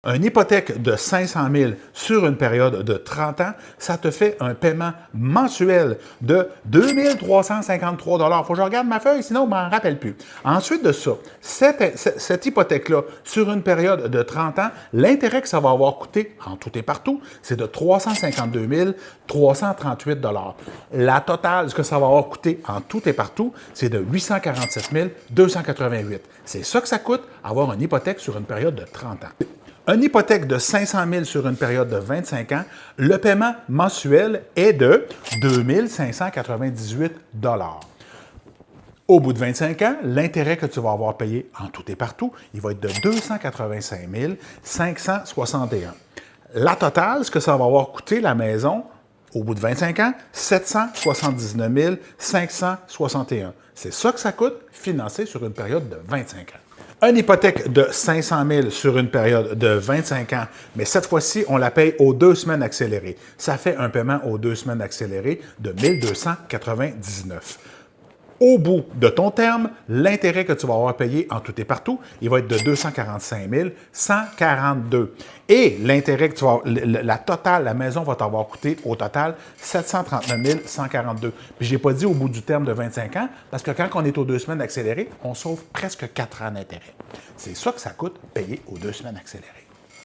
Une hypothèque de 500 000 sur une période de 30 ans, ça te fait un paiement mensuel de 2 353 $. Il faut que je regarde ma feuille, sinon je ne m'en rappelle plus. Ensuite de ça, cette hypothèque-là, sur une période de 30 ans, l'intérêt que ça va avoir coûté en tout et partout, c'est de 352 338 $. La totale, ce que ça va avoir coûté en tout et partout, c'est de 847 288 $. C'est ça que ça coûte avoir une hypothèque sur une période de 30 ans. Une hypothèque de 500 000 sur une période de 25 ans, le paiement mensuel est de 2 598 $. Au bout de 25 ans, l'intérêt que tu vas avoir payé en tout et partout, il va être de 285 561 $. La totale, ce que ça va avoir coûté la maison, au bout de 25 ans, 779 561 $. C'est ça que ça coûte, financé sur une période de 25 ans. Une hypothèque de 500 000 sur une période de 25 ans, mais cette fois-ci, on la paye aux 2 semaines accélérées. Ça fait un paiement aux 2 semaines accélérées de 1 299 $. Au bout de ton terme, l'intérêt que tu vas avoir payé en tout et partout, il va être de 245 142 $. Et l'intérêt que tu vas la totale, la maison va t'avoir coûté au total 739 142 $. Puis je n'ai pas dit au bout du terme de 25 ans, parce que quand on est aux 2 semaines accélérées, on sauve presque 4 ans d'intérêt. C'est ça que ça coûte payer aux 2 semaines accélérées.